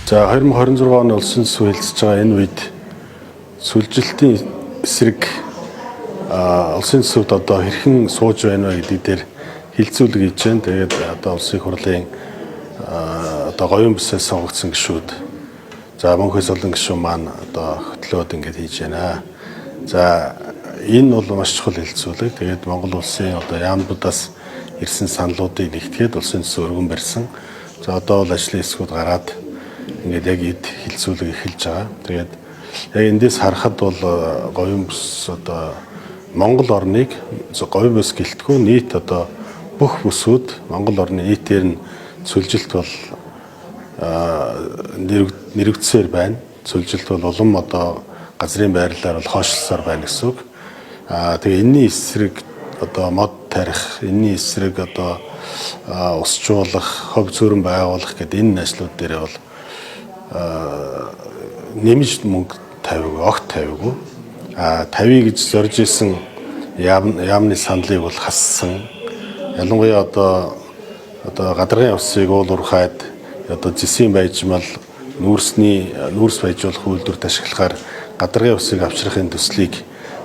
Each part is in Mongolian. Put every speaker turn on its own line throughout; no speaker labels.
За 2026 оны улсын төсөв хэлэлцэж байгаа энэ үед сүлжилтийн эсрэг улсын төсөвд одоо хэрхэн сууж байна вэ гэдэг дээр хилцүүлэг хийж байна. Тэгээд одоо улсын хурлын одоо говийн бүсээс сонгогдсон гишүүд за мөнхөөс олон гишүүн маань одоо хөтлөөд ингэж хийж байна. За энэ бол маш чухал хилцүүлэг. Тэгээд Монгол улсын одоо яамнуудаас ирсэн саналуудыг нэгтгэхэд улсын төсөв өргөн барьсан. За одоо бол ажлын хэсгүүд гараад ингээд яг эд хилцүүлэг эхэлж байгаа. Тэгээд яг эндээс харахад бол говийн бүс одоо Монгол орныг говийн бүс гэлтгүй нийт одоо бүх бүсүүд Монгол орны нийтээр нь сүлжилт бол нэрвэгдсээр байна. Сүлжилт бол улам одоо газрын байрлалаар бол хойшлсоор байна гэсэн үг. Тэгээ энэний эсрэг одоо мод тарих, энэний эсрэг одоо усжуулах, хов зөөрөн байгуулах гэдэг энэ ажлууд дээр бол нэмж мөнгө тавиагүй, огт тавиагүй. Тавья гэж зорж исэн яамны саналыг бол хассан. Ялангуяа одоо гадаргын усыг уул уурхайд одоо зэсийн байжмал нүүрс байжуулах үйлдвэрт ашиглахаар гадаргын усыг авчрахын төслийг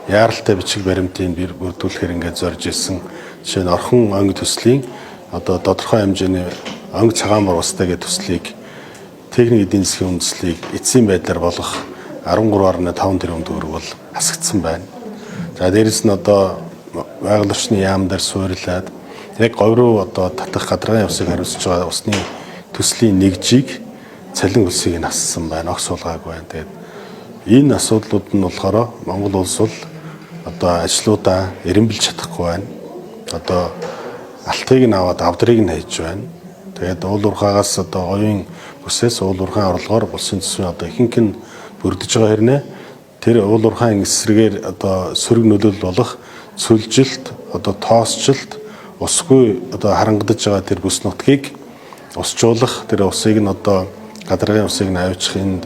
яаралтай бичиг баримтын бүрдүүлэхээр ингээд зорж исэн. Жишээ нь орхон онг төслийн одоо тодорхой хэмжээний онг цагаан бор устай гэдэг төслийг техник эдийн засгийн үндэслэлийг эцсийн байдлаар болгох 13.5 тэрбум төгрөг бол хасагдсан байна. За дээрэс нь одоо байгаль орчны яам дээр суурилаад яг говь руу одоо татах гадаргын усыг хариуцж байгаа усны төслийн нэгжийг цалин хөлсийг нь хассан байна. Огт суулгаагүй байна. Тэгээд энэ асуудлууд нь болохоор Монгол улс бол одоо ажлуудаа эренбэлж чадахгүй байна. Одоо алтыг нь аваад авдрыг нь хайж байна. Тэгээд уул уурхаагаас одоо говийн бүсээс уул уурхайн орлогоор улсын төсвийн одоо ихэнх нь бүрдэж байгаа хэрнээ тэр уул уурхайн эсрэгээр одоо сөрөг нөлөөлөл болох сүлжилт одоо тоосчлт усгүй одоо харангадж байгаа тэр бүс нутгийг усжуулах тэр усыг нь одоо гадаргын усыг нь авчих энэ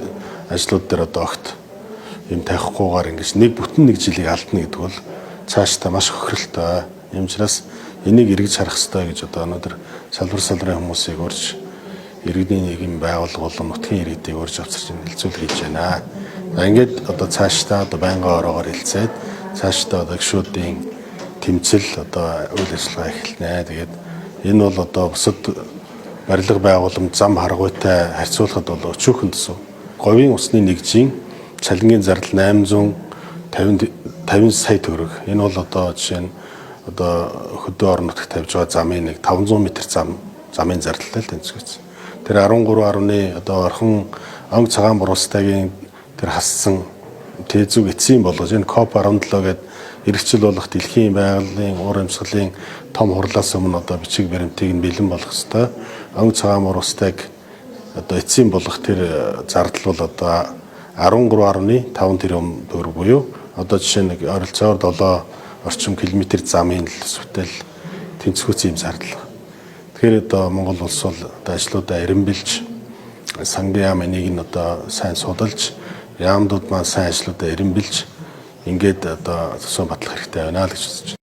ажлууд дээр одоо огт юм тавихгүйгээр ингэж бүтэн нэг жилийг алдна гэдэг бол цаашдаа маш хохиролтой. Ийм учраас энийг эргэж харах хэрэгтэй гэж одоо өнөөдөр салбарын хүмүүсийг урьж иргэдийн нийгэм байгууллага болон нутгийн иргэдийг урьж авчирч хэлцүүлэг хийж байна. Ингээд одоо цаашдаа одоо байнгын ороогоор хэлцээд цаашдаа одоо гишүүдийн тэмцэл одоо үйл ажиллагаа эхэлнэ. Тэгээд энэ бол одоо бусад барилга байгууламж зам харгуйтай харьцуулахад бол өчүүхэн төсөв. Говийн усны нэгжийн цалингийн зардал 850 сая төгрөг. Энэ бол одоо жишээ нь одоо хөдөө орон нутагт тавьж байгаа замын нэг 500 м замын зардалтай л тэнцвэрсэн. Тэр 13.1 одоо орхон онг цагаан бурууστайгийн тэр хассан тэзүүг эцсийн болгож энэ COP17 гэдэг эрхчил болох дэлхийн байгалийн уур амьсгалын том хурлаас өмнө одоо бичиг баримтыг нь бэлэн болгох ёстой. Онг цагаан буруустайг одоо эцсийн болгох тэр зардал бол одоо 13.5 тэрбум төгрөг буюу одоо жишээ нэг ойролцоогоор 7 орчим километр замын сүтэл тэнцвүүцэн юм зардал. Тэгэхээр одоо Монгол улс бол одоо ажлуудаа эренбэлж сангийн яам энийг нь одоо сайн судалж яамдууд маань сайн ажлуудаа эренбэлж ингээд одоо төсөө батлах хэрэгтэй байна л гэж үзэж байна.